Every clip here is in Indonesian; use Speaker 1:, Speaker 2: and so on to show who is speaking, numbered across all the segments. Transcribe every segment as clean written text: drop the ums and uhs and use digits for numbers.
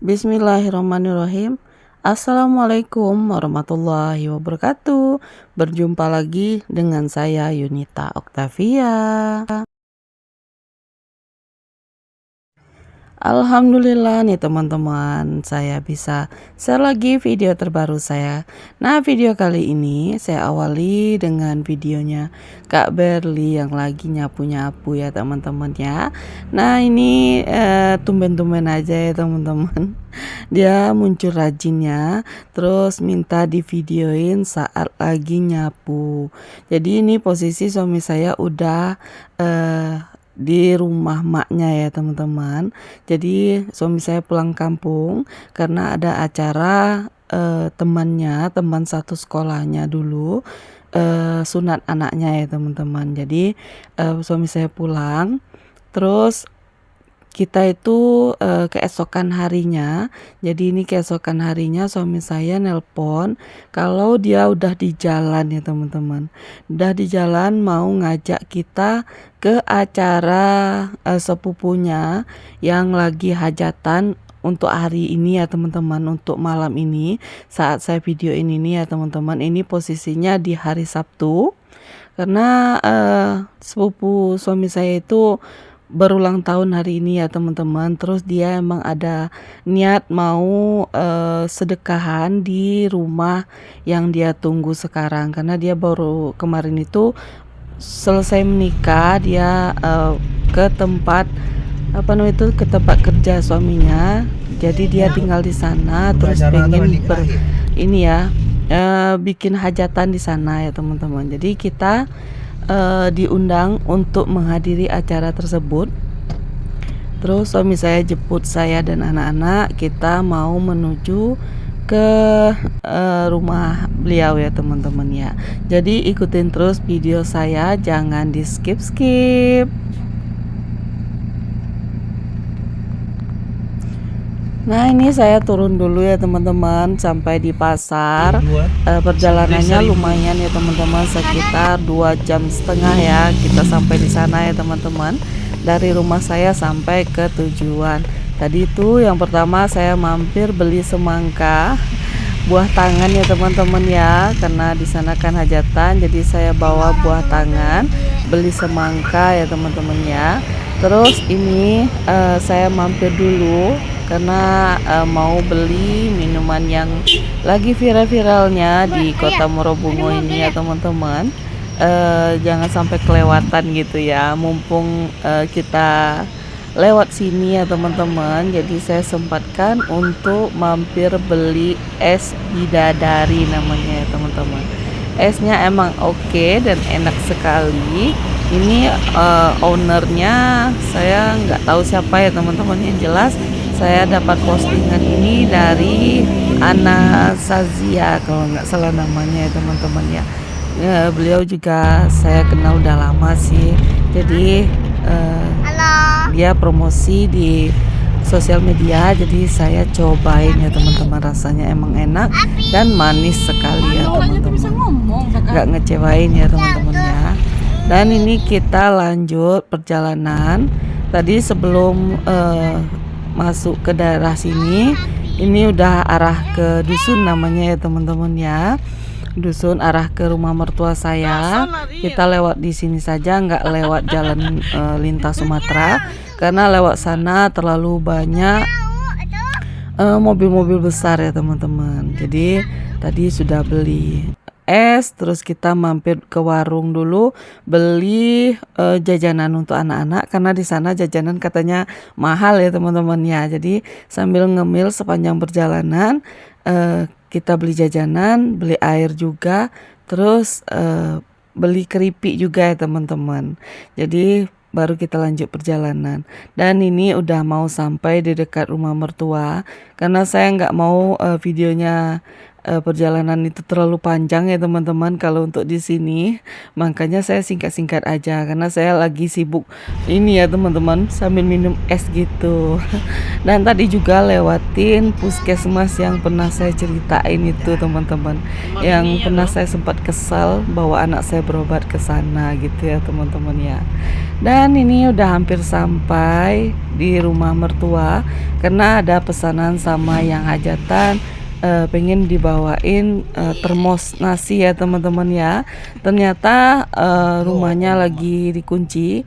Speaker 1: Bismillahirrahmanirrahim. Assalamualaikum warahmatullahi wabarakatuh. Berjumpa lagi dengan saya Yunita Oktavia. Alhamdulillah nih teman-teman, saya bisa share lagi video terbaru saya. Nah, video kali ini saya awali dengan videonya Kak Berli yang lagi nyapu-nyapu ya teman-teman ya. Nah, ini tumben-tumben aja ya teman-teman. Dia muncul rajinnya, terus minta divideoin saat lagi nyapu. Jadi ini posisi suami saya udah di rumah maknya ya teman-teman. Jadi suami saya pulang kampung karena ada acara teman satu sekolahnya dulu sunat anaknya ya teman-teman. Jadi suami saya pulang, terus kita itu keesokan harinya. Jadi ini keesokan harinya suami saya nelpon kalau dia udah di jalan ya teman-teman. Udah di jalan mau ngajak kita ke acara sepupunya yang lagi hajatan untuk hari ini ya teman-teman, untuk malam ini saat saya video ini ya teman-teman. Ini posisinya di hari Sabtu karena sepupu suami saya itu berulang tahun hari ini ya teman-teman. Terus dia emang ada niat mau sedekahan di rumah yang dia tunggu sekarang, karena dia baru kemarin itu selesai menikah. Dia ke tempat ke tempat kerja suaminya, jadi dia tinggal di sana, terus pengen ini ya bikin hajatan di sana ya teman-teman. Jadi kita diundang untuk menghadiri acara tersebut. Terus suami saya jemput saya dan anak-anak, kita mau menuju ke rumah beliau ya teman-teman ya. Jadi ikutin terus video saya, jangan di skip-skip. Nah, ini saya turun dulu ya teman-teman sampai di pasar. Perjalanannya lumayan ya teman-teman, sekitar 2,5 jam ya kita sampai di sana ya teman-teman. Dari rumah saya sampai ke tujuan. Tadi itu yang pertama saya mampir beli semangka buah tangan ya teman-teman ya, karena di sana kan hajatan, jadi saya bawa buah tangan, beli semangka ya teman-teman ya. Terus ini saya mampir dulu karena mau beli minuman yang lagi viral-viralnya di Kota Morobungo ini ya teman-teman. Jangan sampai kelewatan gitu ya, mumpung kita lewat sini ya teman-teman. Jadi saya sempatkan untuk mampir beli es bidadari namanya ya teman-teman. Esnya emang oke dan enak sekali. Ini ownernya saya nggak tahu siapa ya teman-teman, yang jelas saya dapat postingan ini dari Anastasia kalau nggak salah namanya ya teman-teman ya. Beliau juga saya kenal udah lama sih. Jadi dia promosi di sosial media, jadi saya cobain ya teman-teman. Rasanya emang enak dan manis sekali ya teman-teman, nggak ngecewain ya teman-teman ya. Dan ini kita lanjut perjalanan. Tadi sebelum masuk ke daerah sini, ini udah arah ke dusun namanya ya teman-teman ya. Dusun arah ke rumah mertua saya. Kita lewat di sini saja, nggak lewat jalan lintas Sumatera, karena lewat sana terlalu banyak mobil-mobil besar ya teman-teman. Jadi tadi sudah beli es, terus kita mampir ke warung dulu beli jajanan untuk anak-anak, karena di sana jajanan katanya mahal ya teman-teman ya. Jadi sambil ngemil sepanjang perjalanan kita beli jajanan, beli air juga, terus beli keripik juga ya teman-teman. Jadi baru kita lanjut perjalanan. Dan ini udah mau sampai di dekat rumah mertua, karena saya nggak mau videonya perjalanan itu terlalu panjang ya teman-teman kalau untuk di sini. Makanya saya singkat-singkat aja karena saya lagi sibuk ini ya teman-teman sambil minum es gitu. Dan tadi juga lewatin puskesmas yang pernah saya ceritain itu teman-teman. Yang pernah saya sempat kesal bawa anak saya berobat ke sana gitu ya teman-teman ya. Dan ini udah hampir sampai di rumah mertua karena ada pesanan sama yang hajatan, pengen dibawain termos nasi ya teman-teman ya. Ternyata rumahnya lagi dikunci.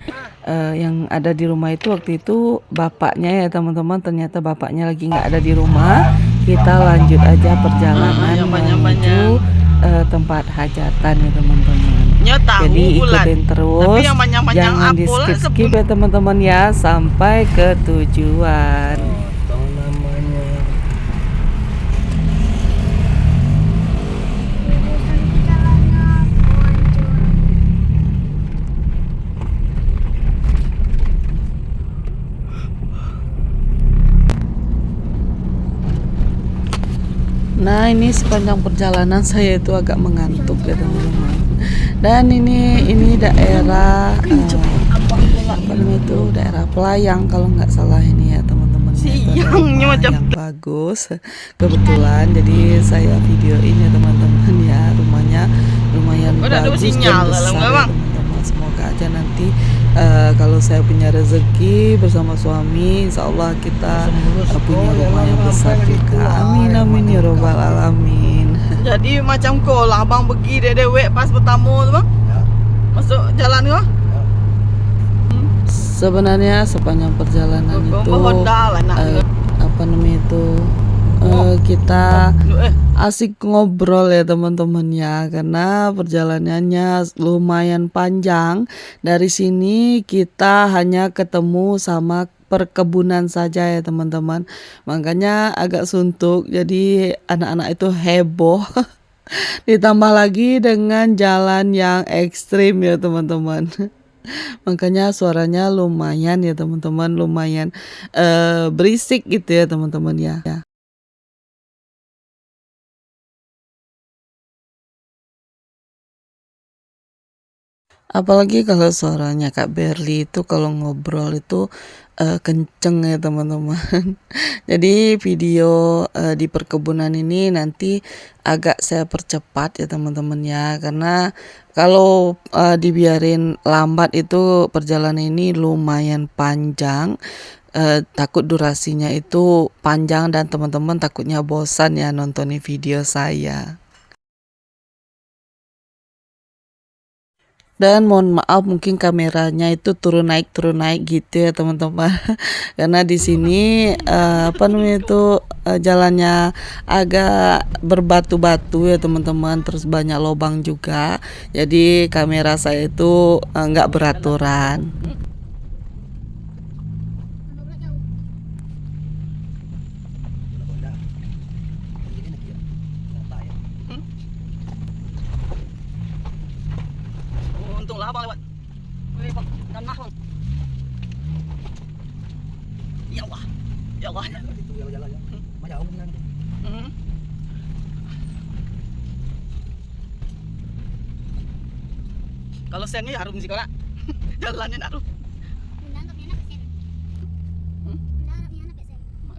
Speaker 1: Yang ada di rumah itu waktu itu bapaknya ya teman-teman, ternyata bapaknya lagi nggak ada di rumah. Kita lanjut aja perjalanan menuju tempat hajatan ya teman-teman. Jadi ikutin terus, jangan di skip ya teman-teman ya sampai ke tujuan. Nah ini sepanjang perjalanan saya itu agak mengantuk ya teman-teman. Dan ini daerah apa namanya itu, daerah Pelayang kalau nggak salah ini ya teman-teman. Siangnya macam yang bagus kebetulan, jadi saya videoin ya teman-teman ya. Rumahnya lumayan bagus dan besar ya teman-teman. Semoga aja nanti kalau saya punya rezeki bersama suami, insya Allah kita punya rumah yang besar juga. Amin amin ya robbal alamin.
Speaker 2: Jadi macam kau lah abang pergi dewek pas pertama tu bang, masuk jalan kau.
Speaker 1: Sebenarnya sepanjang perjalanan itu apa namanya itu kita asik ngobrol ya teman-teman ya, karena perjalanannya lumayan panjang. Dari sini kita hanya ketemu sama perkebunan saja ya teman-teman, makanya agak suntuk, jadi anak-anak itu heboh. Ditambah lagi dengan jalan yang ekstrim ya teman-teman. Makanya suaranya lumayan ya teman-teman, lumayan berisik gitu ya teman-teman ya. Apalagi kalau suaranya Kak Berli itu kalau ngobrol itu kenceng ya teman-teman. Jadi video di perkebunan ini nanti agak saya percepat ya teman-teman ya, karena kalau dibiarin lambat itu perjalanan ini lumayan panjang. Takut durasinya itu panjang dan teman-teman takutnya bosan ya nontonin video saya. Dan mohon maaf mungkin kameranya itu turun naik gitu ya teman-teman. Karena di sini apa namanya itu jalannya agak berbatu-batu ya teman-teman, terus banyak lubang juga. Jadi kamera saya itu nggak beraturan.
Speaker 2: Untunglah abang lewat. Wih bang, dan mah bang. Ya Allah, ya Allah. Itu jalan ya. Banyak umum nanti. Kalau sennya ya harum sih kau nak. Jalannya harum.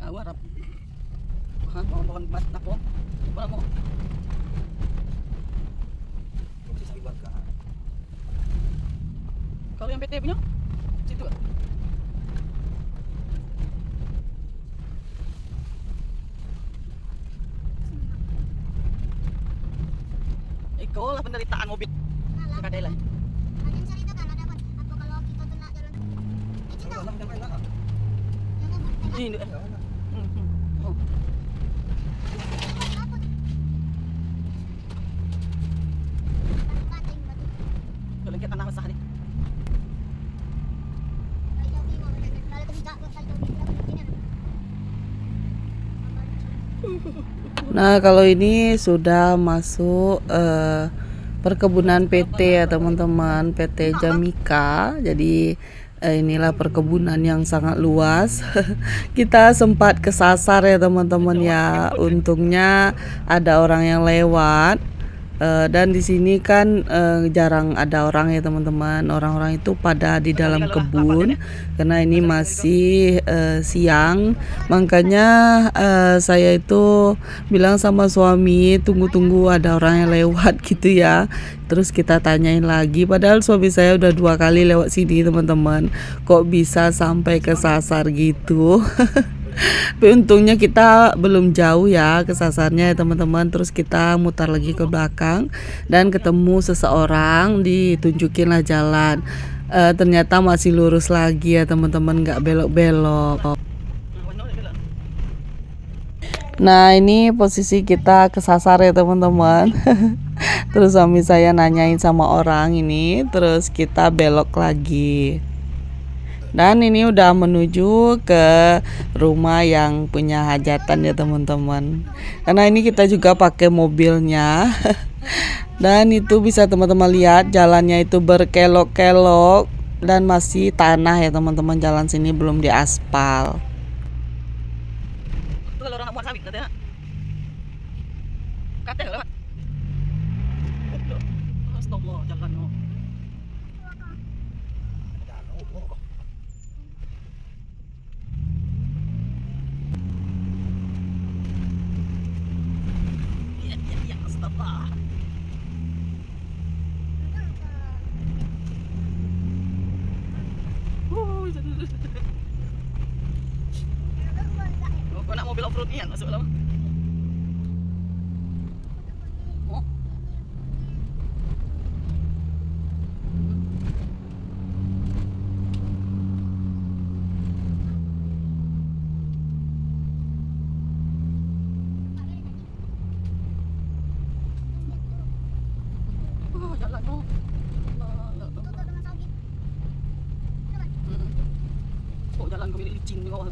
Speaker 2: Aku harap. Pohon bat nak pohon. Apa mau? Kalau yang PT punya, situ. Iko lah penderitaan mobil. Kadai lah.
Speaker 3: Ada cerita kan ada apa kalau kita kena jalan.
Speaker 2: Ini. Kalau kita tanah basah ni.
Speaker 1: Nah kalau ini sudah masuk perkebunan PT ya teman-teman, PT Jamika. Jadi Inilah perkebunan yang sangat luas. Kita sempat kesasar ya teman-teman ya. Untungnya ada orang yang lewat. Dan di sini kan jarang ada orang ya teman-teman. Orang-orang itu pada di dalam kebun karena ini masih siang. Makanya saya itu bilang sama suami, tunggu-tunggu ada orang yang lewat gitu ya. Terus kita tanyain lagi, padahal suami saya udah 2 kali lewat sini teman-teman. Kok bisa sampai kesasar gitu? Tapi untungnya kita belum jauh ya kesasarnya ya teman-teman. Terus kita mutar lagi ke belakang dan ketemu seseorang, ditunjukin lah jalan. Ternyata masih lurus lagi ya teman-teman, nggak belok-belok. Nah ini posisi kita kesasar ya teman-teman. Terus suami saya nanyain sama orang ini, terus kita belok lagi. Dan ini udah menuju ke rumah yang punya hajatan ya teman-teman. Karena ini kita juga pakai mobilnya. Dan itu bisa teman-teman lihat jalannya itu berkelok-kelok dan masih tanah ya teman-teman. Jalan sini belum diaspal.
Speaker 2: Itu kalau orang nak buat sawit katanya. Kata lewat. Astagfirullah jalan no. Ya, astagfirullah. Kau nak mobil off-road ni kan masuk dalam. Oh. Oh, jalan no. Oh, jalan kau bilik licin ni kau.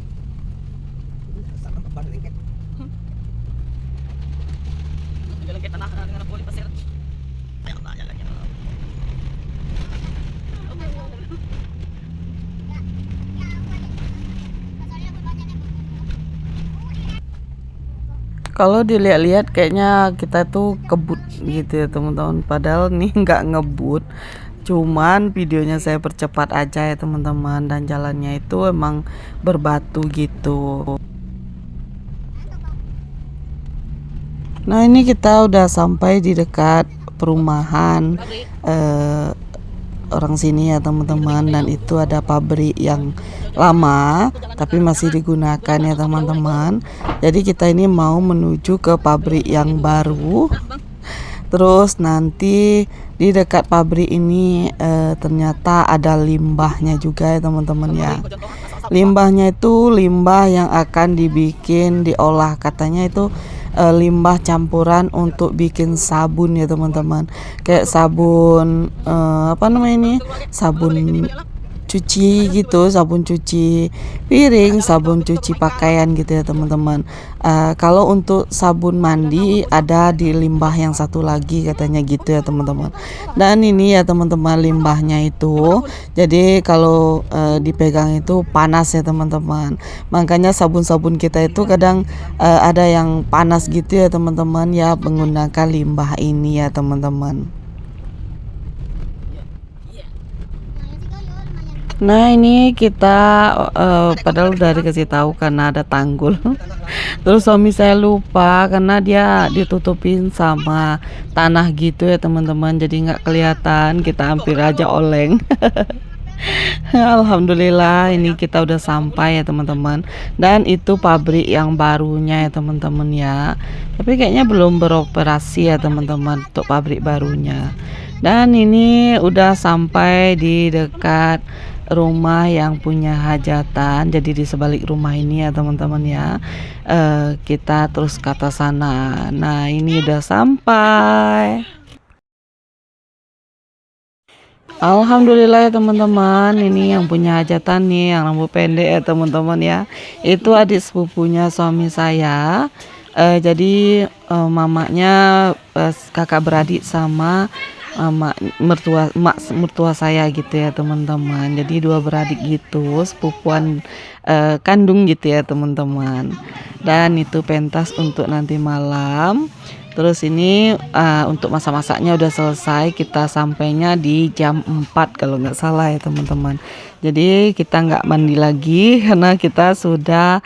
Speaker 2: Jalan ke tanah dengan boleh pasir. Ya Allah, jalannya.
Speaker 1: Kalau dilihat-lihat kayaknya kita tuh kebut gitu ya teman-teman. Padahal nih nggak ngebut. Cuman videonya saya percepat aja ya teman-teman. Dan jalannya itu emang berbatu gitu. Nah ini kita udah sampai di dekat perumahan orang sini ya teman-teman. Dan itu ada pabrik yang lama tapi masih digunakan ya teman-teman. Jadi kita ini mau menuju ke pabrik yang baru. Terus nanti di dekat pabrik ini ternyata ada limbahnya juga ya teman-teman ya. Limbahnya itu limbah yang akan diolah, katanya itu limbah campuran untuk bikin sabun ya teman-teman. Kayak sabun apa namanya ini? Sabun cuci gitu, sabun cuci piring, sabun cuci pakaian gitu ya teman-teman. Kalau untuk sabun mandi ada di limbah yang satu lagi katanya gitu ya teman-teman. Dan ini ya teman-teman limbahnya itu. Jadi kalau dipegang itu panas ya teman-teman. Makanya sabun-sabun kita itu kadang ada yang panas gitu ya teman-teman ya, menggunakan limbah ini ya teman-teman. Nah ini kita padahal udah dikasih tahu karena ada tanggul. Terus suami saya lupa karena dia ditutupin sama tanah gitu ya teman-teman. Jadi nggak kelihatan, kita hampir aja oleng. Alhamdulillah ini kita udah sampai ya teman-teman. Dan itu pabrik yang barunya ya teman-teman ya. Tapi kayaknya belum beroperasi ya teman-teman untuk pabrik barunya. Dan ini udah sampai di dekat rumah yang punya hajatan. Jadi di sebalik rumah ini ya teman-teman ya, kita terus ke atas sana. Nah ini udah sampai. Alhamdulillah ya teman-teman, ini yang punya hajatan nih, yang rambut pendek ya teman-teman ya. Itu adik sepupunya suami saya. Jadi mamanya kakak beradik sama mertua saya gitu ya teman-teman. Jadi dua beradik gitu, sepupuan kandung gitu ya teman-teman. Dan itu pentas untuk nanti malam. Terus ini untuk masak-masaknya udah selesai, kita sampainya di jam 4 kalau nggak salah ya teman-teman. Jadi kita nggak mandi lagi karena kita sudah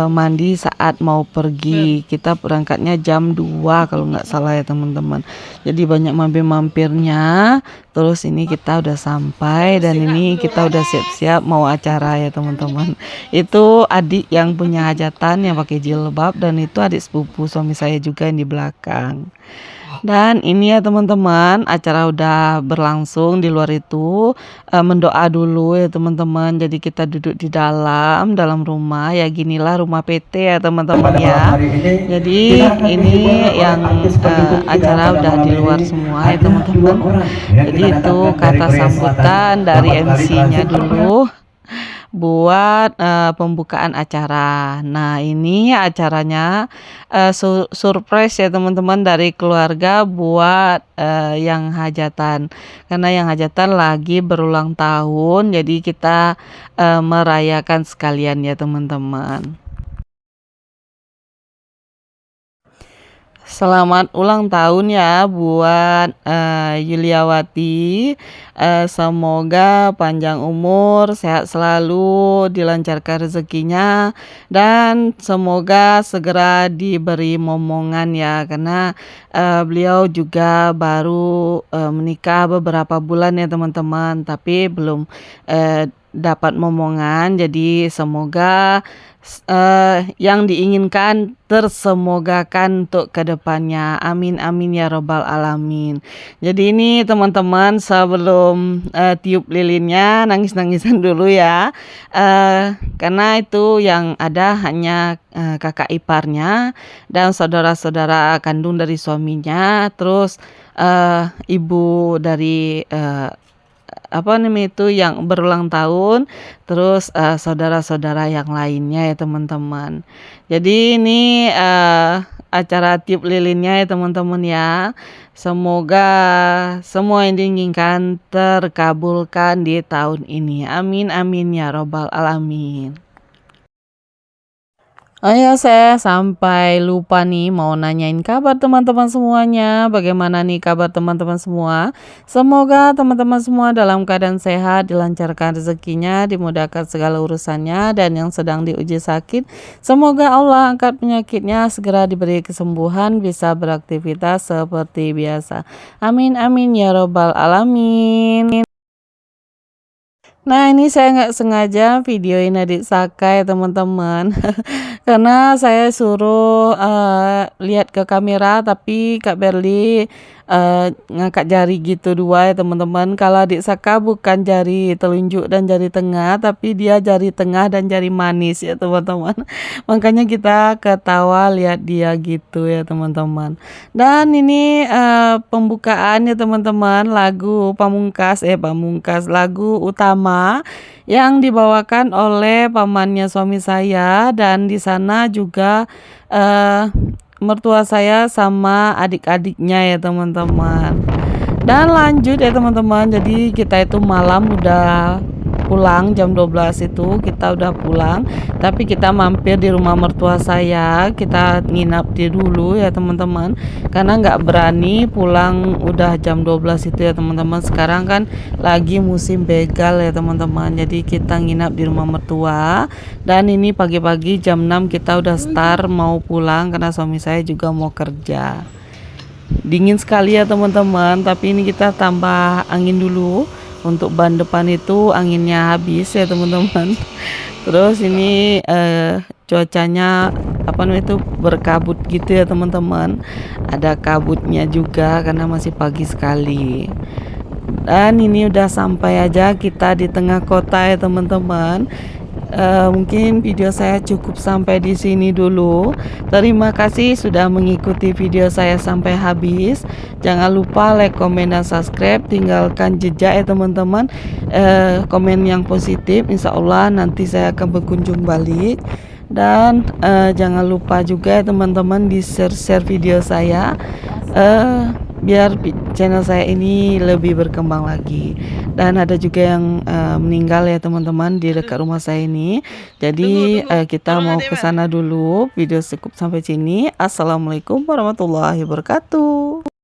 Speaker 1: mandi saat mau pergi. Kita berangkatnya jam 2 kalau nggak salah ya teman-teman. Jadi banyak mampir-mampirnya. Terus ini kita udah sampai dan ini kita udah siap-siap mau acara ya teman-teman. Itu adik yang punya hajatan yang pakai jilbab dan itu adik sepupu suami saya juga yang di belakang. Dan ini ya teman-teman, acara udah berlangsung di luar itu mendoa dulu ya teman-teman. Jadi kita duduk di dalam rumah ya, ginilah rumah PT ya teman-teman ya. Jadi ini yang acara udah di luar semua ya teman-teman. Jadi itu kata sambutan dari MC-nya dulu buat pembukaan acara. Nah, ini acaranya surprise ya teman-teman dari keluarga buat yang hajatan. Karena yang hajatan lagi berulang tahun, jadi kita merayakan sekalian ya teman-teman. Selamat ulang tahun ya buat Yuliawati. Semoga panjang umur, sehat selalu, dilancarkan rezekinya, dan semoga segera diberi momongan ya. Karena beliau juga baru menikah beberapa bulan ya teman-teman, tapi belum dapat momongan. Jadi semoga yang diinginkan tersemogakan untuk kedepannya. Amin amin ya robbal alamin. Jadi ini teman-teman sebelum tiup lilinnya nangis-nangisan dulu ya. Karena itu yang ada hanya kakak iparnya dan saudara-saudara kandung dari suaminya. Terus ibu dari apa namanya itu yang berulang tahun, terus saudara-saudara yang lainnya ya teman-teman. Jadi ini acara tiup lilinnya ya teman-teman ya. Semoga semua yang diinginkan terkabulkan di tahun ini. Amin amin ya robbal alamin. Oh ya, saya sampai lupa nih mau nanyain kabar teman-teman semuanya. Bagaimana nih kabar teman-teman semua? Semoga teman-teman semua dalam keadaan sehat, dilancarkan rezekinya, dimudahkan segala urusannya, dan yang sedang diuji sakit, semoga Allah angkat penyakitnya, segera diberi kesembuhan, bisa beraktivitas seperti biasa. Amin amin ya robbal alamin. Nah, ini saya nggak sengaja videoin adik Saka ya teman-teman. Karena saya suruh lihat ke kamera tapi Kak Berli ngangkat jari gitu dua ya teman-teman. Kalau adik Saka bukan jari telunjuk dan jari tengah, tapi dia jari tengah dan jari manis ya teman-teman. Makanya kita ketawa lihat dia gitu ya teman-teman. Dan ini pembukaan ya teman-teman, lagu pamungkas lagu utama yang dibawakan oleh pamannya suami saya, dan di sana juga mertua saya sama adik-adiknya ya teman-teman. Dan lanjut ya teman-teman, jadi kita itu malam udah pulang jam 12 itu kita udah pulang, tapi kita mampir di rumah mertua saya, kita nginap di dulu ya teman-teman, karena nggak berani pulang udah jam 12 itu ya teman-teman. Sekarang kan lagi musim begal ya teman-teman, jadi kita nginap di rumah mertua. Dan ini pagi-pagi jam 6 kita udah start mau pulang karena suami saya juga mau kerja. Dingin sekali ya teman-teman, tapi ini kita tambah angin dulu. Untuk ban depan itu anginnya habis ya teman-teman. Terus ini cuacanya apa namanya itu berkabut gitu ya teman-teman. Ada kabutnya juga karena masih pagi sekali. Dan ini udah sampai aja kita di tengah kota ya teman-teman. Mungkin video saya cukup sampai di sini dulu. Terima kasih sudah mengikuti video saya sampai habis. Jangan lupa like, komen, dan subscribe. Tinggalkan jejak ya teman-teman. Komen yang positif, insya Allah nanti saya akan berkunjung balik. Dan jangan lupa juga ya teman-teman di share video saya. biar channel saya ini lebih berkembang lagi. Dan ada juga yang meninggal ya teman-teman di dekat rumah saya ini. Jadi kita mau ke sana dulu. Video cukup sampai sini. Assalamualaikum warahmatullahi wabarakatuh.